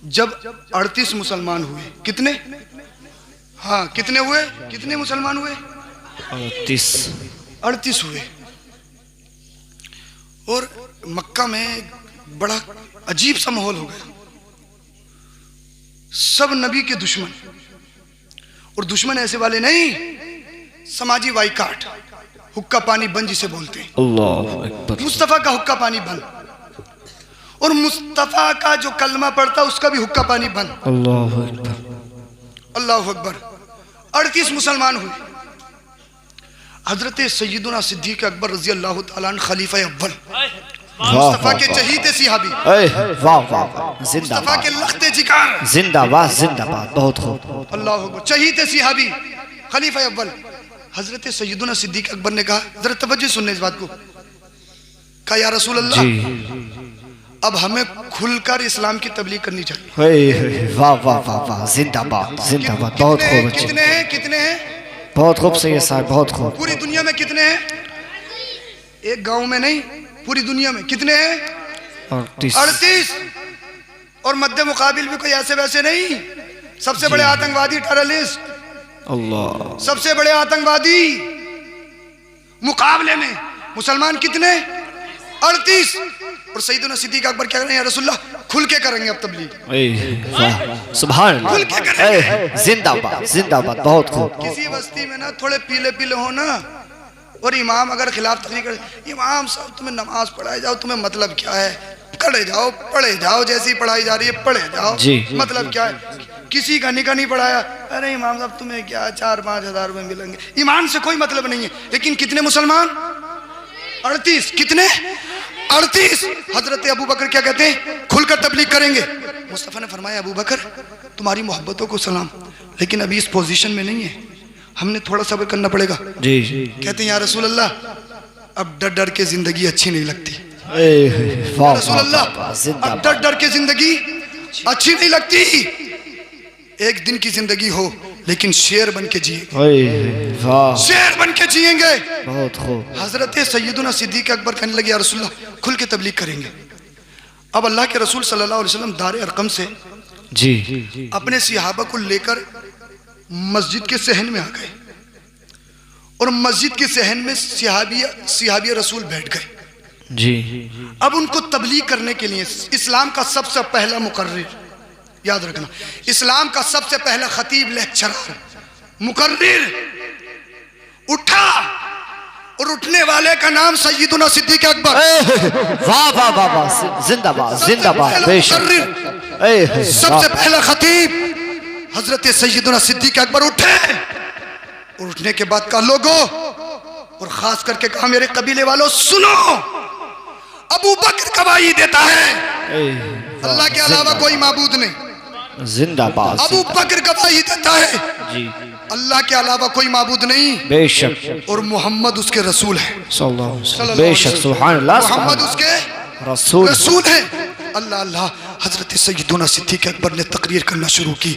जब 38 मुसलमान हुए, कितने? हाँ, कितने हुए? कितने मुसलमान हुए? 38 हुए। और मक्का में बड़ा अजीब सा माहौल हो गया। सब नबी के दुश्मन, और दुश्मन ऐसे वाले नहीं, समाजी बाइकाट, हुक्का पानी बंद जिसे बोलते हैं। अल्लाह अकबर। मुस्तफा का हुक्का पानी बंद, और मुस्तफा का जो कलमा पढ़ता उसका भी हुक्का पानी बंद। अल्लाह अकबर। अल्लाह अकबर। 38 मुसलमान हुए। हजरत सैयदुना सिद्दीक अकबर रजी अल्लाह तआला अन्हु खलीफा अव्वल, मुस्तफा के चहीते सिहाबी, वाह वाह, मुस्तफा के लख्ते जिगर, जिंदाबाद जिंदाबाद, बहुत खूब। अल्लाह अकबर। चहीते सिहाबी, खलीफा अव्वल हजरत सैयदुना सिद्दीक अकबर ने कहा, जरा तवज्जो सुनने इस बात को, कहा या रसूल अल्लाह, अब हमें खुलकर इस्लाम की तबलीग करनी चाहिए। वाह वाह वाह वाह, जिंदाबाद जिंदाबाद, बहुत खूब। कितने हैं? कितने हैं? बहुत खूब सही है साहब, बहुत खूब। पूरी दुनिया में कितने हैं? एक गांव में नहीं, पूरी दुनिया में कितने हैं? 38। और मध्य मुकाबिल भी कोई ऐसे वैसे नहीं, सबसे बड़े आतंकवादी टेररिस्ट, अल्लाह, सबसे बड़े आतंकवादी मुकाबले में मुसलमान कितने? 38। और सैयदना सिद्दीक अकबर क्या करें, या रसूलल्लाह खुल के करेंगे अब तबलीग। वाह सुभान खुल के करेंगे। जिंदाबाद जिंदाबाद, बहुत खूब। किसी बस्ती में ना थोड़े पीले पीले हो ना, और इमाम अगर खिलाफ तकरीर करे, इमाम साहब तुम्हें नमाज पढ़ाई जाओ, तुम्हें मतलब क्या है, पढ़े जाओ जैसी पढ़ाई जा रही है पढ़े जाओ जी, मतलब क्या है। किसी का निका नहीं पढ़ाया, अरे इमाम साहब तुम्हें क्या 4-5 हज़ार रुपए मिलेंगे, ईमान से कोई मतलब नहीं है। लेकिन कितने मुसलमान? 38। कितने? 38। हजरत अबू बकर क्या कहते हैं, खुलकर तबलीग करेंगे। मुस्तफा ने फरमाया, अबू बकर तुम्हारी मोहब्बतों को सलाम, लेकिन अभी इस पोजीशन में नहीं है, हमने थोड़ा सब्र करना पड़ेगा। जी। कहते हैं या रसूल अल्लाह, अब डर डर के जिंदगी अच्छी नहीं लगती। रसूल अल्लाह, अब डर डर के जिंदगी अच्छी नहीं लगती, एक दिन की जिंदगी हो लेकिन शेर बन के जिए, शेर बन के जिएंगे। बहुत खूब। हजरत सैयदुना सिद्दीक अकबर कहने लगे, या रसूलल्लाह खुल के तबलीग करेंगे। अब अल्लाह के रसूल सल्लल्लाहु अलैहि वसल्लम दार अरकम से जी अपने सिहाबा को लेकर मस्जिद के सहन में आ गए, और मस्जिद के सहन में सिहाबिया रसूल बैठ गए जी। अब उनको तबलीग करने के लिए इस्लाम का सबसे पहला मुकर्रिर, याद रखना, इस्लाम का सबसे पहला खतीब, लेक्चरर, मुकर्रिर उठा, और उठने वाले का नाम सैयदुना सिद्दीक अकबर। वाह वाह वाह वाह, जिंदाबाद जिंदाबाद, बेशक। सबसे पहला खतीब हजरत सैयदुना सिद्दीक अकबर उठे, और उठने के बाद कहा, लोगों, और खास करके कहा, मेरे कबीले वालों सुनो, अबू बकर गवाही देता है अल्लाह के अलावा कोई माबूद नहीं। जिंदाबाद। अबू बकर गवाही देता है जी, अल्लाह के अलावा कोई माबूद नहीं, बेशक, और मोहम्मद उसके रसूल है, बेशक, सुभान अल्लाह, मोहम्मद उसके रसूल है। अल्लाह अल्लाह। हजरत सैयदुना सिद्दीक अकबर ने तकरीर करना शुरू की,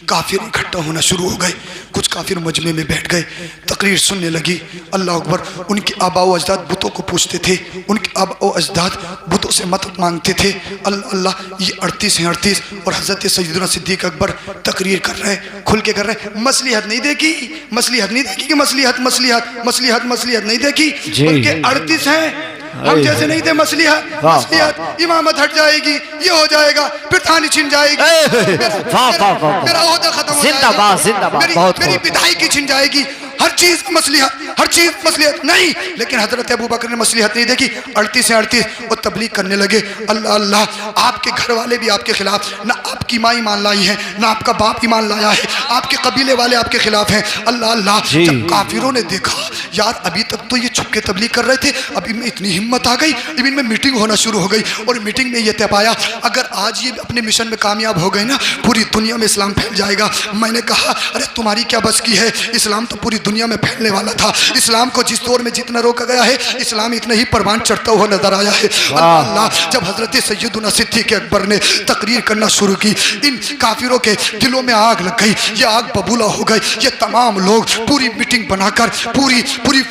काफिर इकट्ठा होना शुरू हो गए, कुछ काफिर मजमे में बैठ गए, तकरीर सुनने लगी। अल्लाह अकबर। उनके आबा व अजदाद बुतों को पूछते थे, उनके आबा व अजदाद बुतों से मदद मांगते थे। अल्लाह अल्लाह, ये 38 हैं 38, और हजरत सैयदुना सिद्दीक अकबर तकरीर कर रहे हैं, खुल के कर रहे हैं। मसलिहत नहीं देखी, मसलिहत नहीं देखी कि मसलिहत मसलिहत मसलिहत मसलिहत नहीं देखी, बल्कि 38 हैं, हम जैसे नहीं थे। मसलिहत मसलिहत, इमामत हट जाएगी, ये हो जाएगा, फिर थानी छिन जाएगी, मेरा ओहदा खत्म हो जाएगा, मेरी विदाई की छिन जाएगी, हर चीज मसलिहत, हर चीज मसलिहत नहीं। लेकिन हजरत अबू बकर ने मसलिहत नहीं देखी, 38 से 38 वो तबलीग करने लगे। अल्लाह अल्लाह। आपके घर वाले भी आपके खिलाफ, ना आपकी माँ ईमान लाई है, ना आपका बाप ईमान लाया है, आपके कबीले वाले आपके खिलाफ हैं। अल्लाह अल्लाह। जब काफिरों ने देखा, यार अभी तक तो ये छुप के तबलीग कर रहे थे, अब इनमें इतनी हिम्मत आ गई, अब इनमें मीटिंग होना शुरू हो गई, और मीटिंग में ये तय पाया, अगर आज ये अपने मिशन में कामयाब हो गए ना, पूरी दुनिया में इस्लाम फैल जाएगा। मैंने कहा, अरे तुम्हारी क्या बस की है, इस्लाम तो पूरी दुनिया में फैलने वाला था, इस्लाम को जिस दौर में जितना रोका गया है, इस्लाम इतना ही परवान चढ़ता हुआ नजर आया है। अल्लाह। जब हजरत सैयदुना सिद्दीक अकबर ने तकरीर करना शुरू की, इन काफिरों के दिलों में आग लग गई, ये आग बबूला हो गई। ये तमाम लोग पूरी मीटिंग बनाकर, पूरी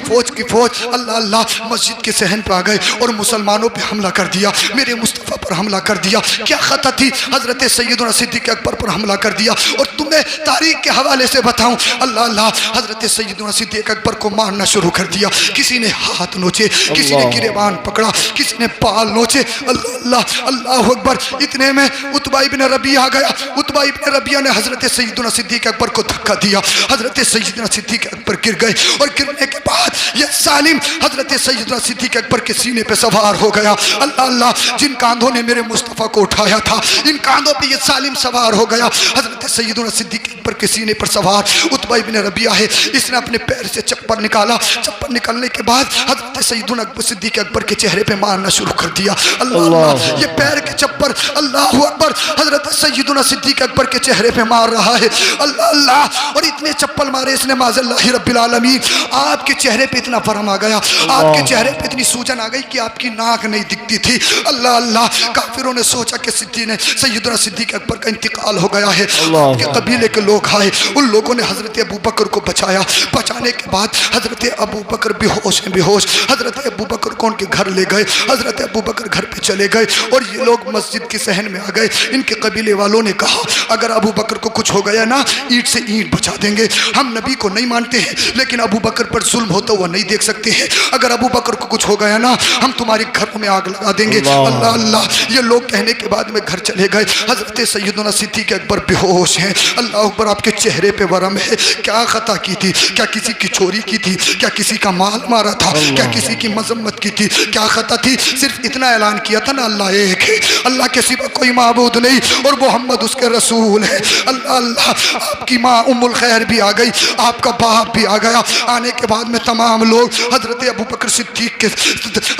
फौज की फौज अल्लाह अल्लाह मस्जिद के सहन पे आ गए और मुसलमानों पे हमला कर दिया, मेरे मुस्तफ़ा पर हमला कर दिया। क्या खता थी? हजरत सैयदना सिद्दीक़ अकबर पर हमला कर दिया। और तुम्हें तारीख के हवाले से बताऊं, अल्लाह अल्लाह हजरत सैयदना सिद्दीक़ अकबर को मारना शुरू कर दिया। किसी ने हाथ नोचे, किसी ने गिरेबान पकड़ा, किसी ने पाल नोचे। अल्लाह अल्लाह अल्लाह अकबर। इतने में उतबा इब्न रबिया आ गया। उतबा इब्न रबिया ने हजरत सैयदना सिद्दीक़ अकबर को धक्का दिया। हजरत सैयदना सिद्दीक़ अकबर गिर गए और गिरने के बाद यह सालिम हजरत सैयदना सिद्दीक़ अकबर के सीने पे सवार हो गया। अल्लाह अल्लाह, जिन कांधों ने मेरे मुस्तफ़ा को उठाया था, इन कांधों पे ये सालिम सवार हो गया। हजरत सैयदना सिद्दीक़ अकबर के सीने पर सवार उतबा इब्न रबिया है, इसने अपने पैर से चप्पल निकाला। चप्पल निकालने के बाद हजरत सैयदना सिद्दीक़ अकबर के चेहरे पे मारना शुरू कर दिया। अल्लाह अल्लाह, ये पैर के चप्पल, अल्लाह अकबर, हजरत सैयदना सिद्दीक़ अकबर के चेहरे पे मार रहा है। अल्लाह अल्लाह, और इतने चप्पल मारे इसने, माज़ल्लाहि रब्बिल आलमीन, आपके चेहरे पे इतना फरम आ गया, आपके चेहरे पे इतनी सूजन आ गई कि आपकी नाक नहीं दिखती थी। अल्लाह अल्लाह, काफिरों ने सोचा कि सैयदना सिद्दीक़ अकबर का इंतकाल हो गया है। आपके कबीले के लोग आए, उन लोगों ने हजरत अबू बकर को बचाया। बचाने के बाद हजरत अबू बकर बेहोश हैं, बेहोश। हजरत अबू बकर को उनके घर ले गए। हजरत अबू बकर घर पे चले गए और ये लोग मस्जिद के सहन में आ गए। इनके कबीले वालों ने कहा, अगर अबू बकर को कुछ हो गया ना, ईंट से ईंट बचा देंगे। हम नबी को नहीं मानते हैं, लेकिन अबू बकर पर जुल्म होता हुआ नहीं देख सकते हैं। अगर अबू बकर को कुछ हो गया ना, हम तुम्हारे घरों में आग लगा देंगे। अल्लाह अल्लाह, ये लोग कहने के बाद में घर चले गए। हजरत सैयदना सिद्दीक़ अकबर बेहोश हैं। अल्लाह अकबर, आपके चेहरे पे वरम है। क्या खता की थी? क्या किसी की चोरी की थी? क्या किसी का माल मारा था? क्या किसी की मजम्मत की थी? क्या खता थी? सिर्फ इतना ऐलान किया था ना, अल्लाह एक है, अल्लाह के सिवा कोई माबूद नहीं और मोहम्मद उसके रसूल है। अल्लाह अल्लाह, आपकी माँ उम्मुल खैर भी आ गई, आपका बाप भी आ गया। आने के बाद में तमाम लोग हजरत अबू बकर सिद्दीक़ के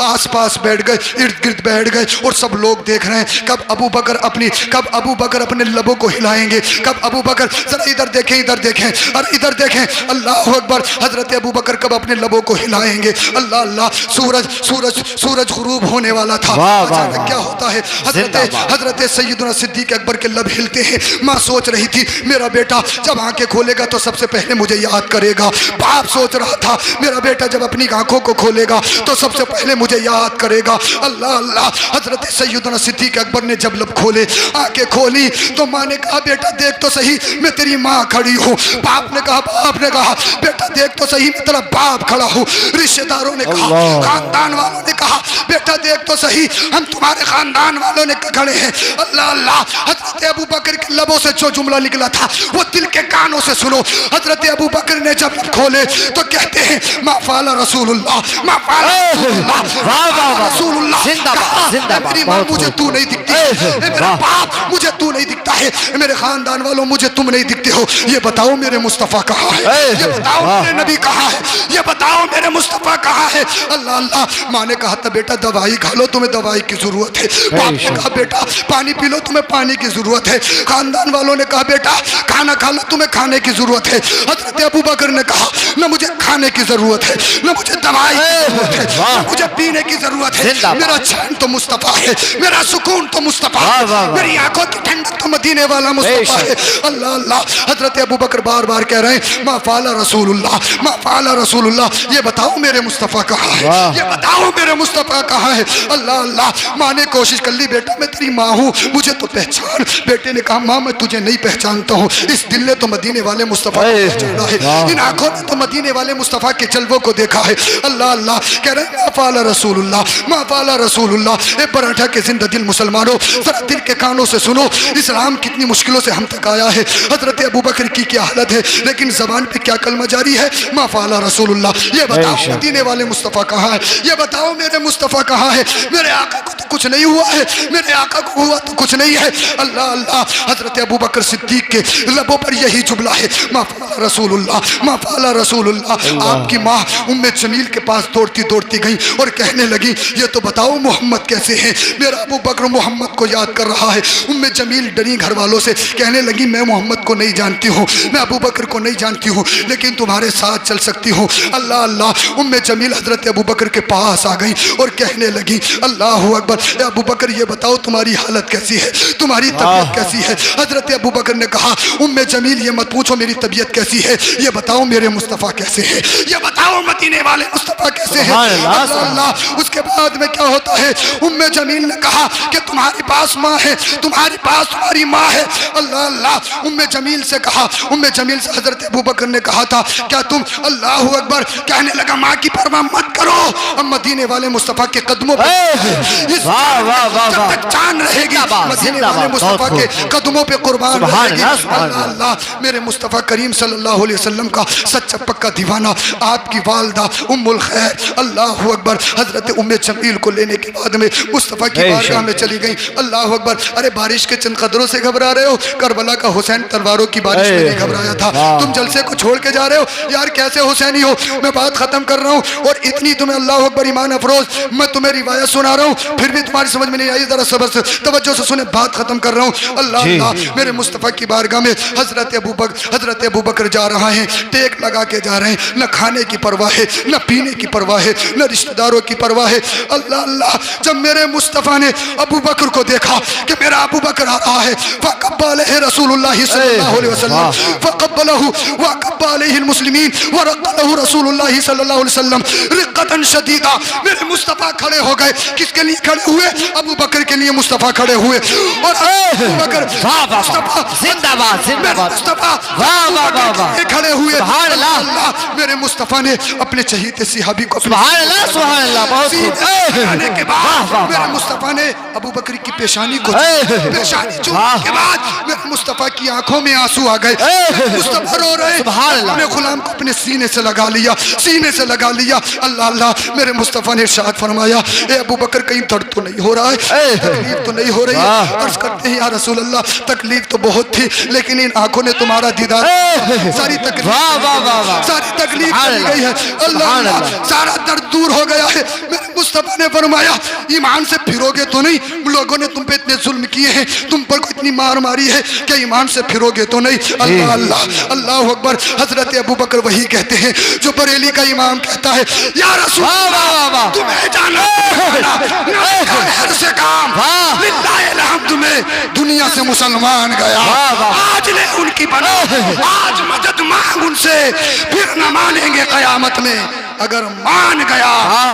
आस पास बैठ गए, इर्द गिर्द बैठ गए और सब लोग देख रहे हैं कब अबू बकर अपने लबों को हिलाएंगे, कब अबू बकर, जरा इधर देखें, इधर देखें और इधर देखें। अल्लाह अकबर, हजरत अबू बकर कब अपने लबों को हिलाएंगे। अल्लाह अल्लाह, सूरज गुरूब होने वाला था। अचानक क्या होता है, हजरत सैयदना सिद्दीक़ अकबर के लब हिलते हैं। माँ सोच रही थी, मेरा बेटा जब आंखें खोलेगा तो सबसे पहले मुझे याद करेगा। बाप सोच रहा था, मेरा बेटा जब अपनी आंखों को खोलेगा तो सबसे पहले मुझे याद करेगा। अल्लाह अल्लाह, हजरत सैयदना सिद्दीक़ अकबर ने जब लब खोले, आंखें खोली तो माँ ने कहा, बेटा देख तो सही, मैं तेरी माँ खड़ी हूँ। बाप ने कहा, बेटा देख तो सही, मैं तेरा बाप खड़ा हूँ। रिश्तेदारों ने कहा, खानदान वालों ने कहा, बेटा देख तो सही, हम तुम्हारे खानदान वालों ने खड़े हैं। अल्लाह अल्लाह, हजरत अबू बकर के लबों से जो जुमला निकला था वो दिल के कानों से सुनो। हजरत अबू बकर ने जब खोले तो कहते हैं, मा फ़अल रसूलुल्लाह, मा फ़अल रसूलुल्लाह। मेरी माँ मुझे तू नहीं दिखती, मेरा बाप मुझे तू नहीं दिखता है, मेरे खानदान वालों मुझे तुम नहीं दिखते हो। ये बताओ मेरे मुस्तफ़ा कहाँ है? ये बताओ मेरे नबी कहाँ है? ये बताओ मेरे मुस्तफ़ा कहाँ है? अल्लाह अल्लाह, माँ ने कहा था, बेटा दवाई खा लो, तुम्हें दवाई की जरूरत है। बाप ने कहा, बेटा पानी पी लो, तुम्हें पानी की जरूरत है। खानदान वालों ने कहा, बेटा खाना खा लो, तुम्हें खाने की जरूरत है। हजरत अबू बकर ने कहा, न मुझे खाने की जरूरत है, न मुझे दवाई की जरूरत है, न मुझे पीने की जरूरत है। मेरा चैन तो मुस्तफ़ा है, मेरा सुकून तो मुस्तफ़ा है, मेरी आंखों की ठंडक तो मदीने वाला मुस्तफ़ा है। अल्लाह अल्लाह, हजरत अबू बकर बार बार कह रहे हैं, मा फ़अल रसूलुल्लाह, मा फ़अल रसूलुल्लाह। ये बताओ मेरे मुस्तफ़ा कहाँ है? ये बताओ मेरे मुस्तफ़ा कहाँ है? अल्लाह अल्लाह, माँ ने कोशिश कर ली, बेटा मैं तेरी माँ हूँ, मुझे तो पहचान। बेटे ने कहा, माँ मैं तुझे नहीं पहचानता हूँ, इस दिल ने तो मदीने वाले मुस्तफ़ा को पहचाना है, इन आंखों ने तो मदीने वाले मुस्तफ़ा के जलवों को देखा है। अल्लाह अल्लाह, कह रहे हैं, मा फ़अल रसूलुल्लाह, मा फ़अल रसूलुल्लाह। ए पराठा के जिंदा दिल मुसलमानों, जरा दिल के कानों से सुनो, इस्लाम कितनी मुश्किलों से हम तक आया है। हजरत अबू बकर की क्या हालत है, लेकिन जबान पे क्या कलमा जारी है, मा फ़अल रसूलुल्लाह। ये बताओ मदीने वाले मुस्तफ़ा कहाँ है? ये बताओ मेरे मुस्तफ़ा कहाँ है? मेरे आका को तो कुछ नहीं हुआ है, मेरे आका को हुआ तो कुछ नहीं है। अल्लाह अल्लाह, हजरत अबू बकर सिद्दीक़ के लबों पर यही जुमला है, मा फ़अल रसूलुल्लाह, मा फ़अल रसूलुल्लाह। आपकी माँ उम्मे जमील के पास दौड़ती दौड़ती गई और कहने लगी, ये तो बताओ मोहम्मद कैसे हैं? मेरा अबू बकर मोहम्मद को याद कर रहा है। उम्मे जमील डरी लगी घर वालों से, कहने लगी मैं मोहम्मद को नहीं जानती हूँ, मैं अबू बकर को नहीं जानती हूँ, लेकिन तुम्हारे साथ चल सकती हूँ। अल्लाह अल्लाह। उम्मे जमील हजरत अबू बकर के पास आ गई और कहने लगी अल्लाह अकबर, अबू बकर ये बताओ तुम्हारी हालत कैसी है, तुम्हारी तबीयत कैसी है। हजरत अबू बकर ने कहा उम्मे जमील ये मत पूछो मेरी तबीयत कैसी है, ये बताओ मेरे मुस्तफ़ा कैसे है, ये बताओ मदीने वाले मुस्तफ़ा कैसे है। अल्लाह। उसके बाद में क्या होता है, उम्मे जमील ने कहा कि तुम्हारे पास माँ है, तुम्हारे पास तुम्हारी माँ है। अल्लाह अल्लाह। उम्मे जमील से कहा, उम्मे जमील से हजरत अबू बकर ने कहा था क्या तुम, अल्लाह अकबर, कहने लगा माँ की परवाह मत करो, अब मदीने वाले मुस्तफ़ा के कदमों पे जान रहेगी, मदीने वाले मुस्तफ़ा के कदमों पे कुर्बान रहेगी। अल्लाह अल्लाह। मेरे मुस्तफ़ा करीम सल्लल्लाहु अलैहि वसल्लम का सच्चा पक्का दीवाना आपकी वालदा उम्मुल खैर अल्लाह अकबर हजरत उम्मे जमील को लेने के बाद में मुस्तफ़ा की बारगाह में चली गई। अल्लाह अकबर। अरे बारिश के चंद कदरों से घबरा रहे हो, करबला का हुसैन तलवारों की बारिश में नहीं घबराया था, तुम जलसे को छोड़ के जा रहे हो यार, कैसे हुसैनी हो। मैं बात खत्म कर रहा हूँ और इतनी तुम्हें अल्लाह अकबर ईमान अफरोज मैं तुम्हें रिवायत सुना रहा हूँ, फिर भी तुम्हारी समझ में नहीं आई, जरा सब्र से तवज्जो से सुने, बात खत्म कर रहा हूँ। अल्लाह अल्लाह। मेरे मुस्तफ़ा की बारगाह में हजरत अबू बकर जा रहा है, टेक लगा के जा रहे हैं, न खाने की परवाह है, न पीने की परवाह है, न रिश्तेदारों की परवाह है। अल्लाह अल्लाह। जब मेरे मुस्तफ़ा ने अबू बकर को देखा कि मेरा अबू बकर आ रहा है, फ़क़ब्बलहु रसूलुल्लाह सल्लल्लाहु अलैहि वसल्लम, फ़क़ब्बलहु व क़ब्बल अलैहि मुस्लिमीन व रक़्क़लहु रसूलुल्लाह सल्लल्लाहु अलैहि वसल्लम रिक़्क़तन शदीदा। मेरे मुस्तफ़ा खड़े हो गए, किसके लिए खड़े हुए, अबू बकर के लिए मुस्तफ़ा खड़े हुए। और अबू बकर जिंदाबाद जिंदाबाद खड़े हुए। सुभान अल्लाह। मेरे मुस्तफ़ा ने अपने चहीते सिहाबी को सुभान अल्लाह सुभान अल्लाह। बहुत आने के बाद मेरे मुस्तफ़ा ने अबू बकर की पेशानी को पेशानी चूमने के बाद मेरे मुस्तफ़ा की आंखों में आंसू आ गए, मुस्तफ़ा रो रहे। अपने गुलाम को अपने सीने से लगा लिया, सीने से लगा लिया। अल्लाह अल्लाह। मेरे मुस्तफ़ा ने इरशाद फरमाया ए अबू बकर कहीं दर्द तो नहीं हो रहा है, तकलीफ तो नहीं हो रही है। अर्ज़ करते हैं या रसूल अल्लाह तकलीफ तो बहुत थी, लेकिन इन आंखों ने तुम्हारा दीदार, सारी तकलीफ चली गई है। अल्लाह सारा दर्द दूर हो गया है। मेरे मुस्तफ़ा ने फरमाया ईमान से फिरोगे तो नहीं, लोगों ने तुम पे इतने जुल्म किए हैं, तुम पर को इतनी मार मारी है कि ईमान से फिरोगे तो नहीं। अल्लाह अल्लाह। अल्लाह अकबर। हजरत अबू बकर वही कहते हैं जो बरेली का इमाम कहता है या रसूल अल्लाह तुम्हें जाना से काम तुम्हें दुनिया से मुसलमान गया, आज ले उनकी बना, आज मदद मांग उनसे, फिर न मानेंगे कयामत में, अगर मान गया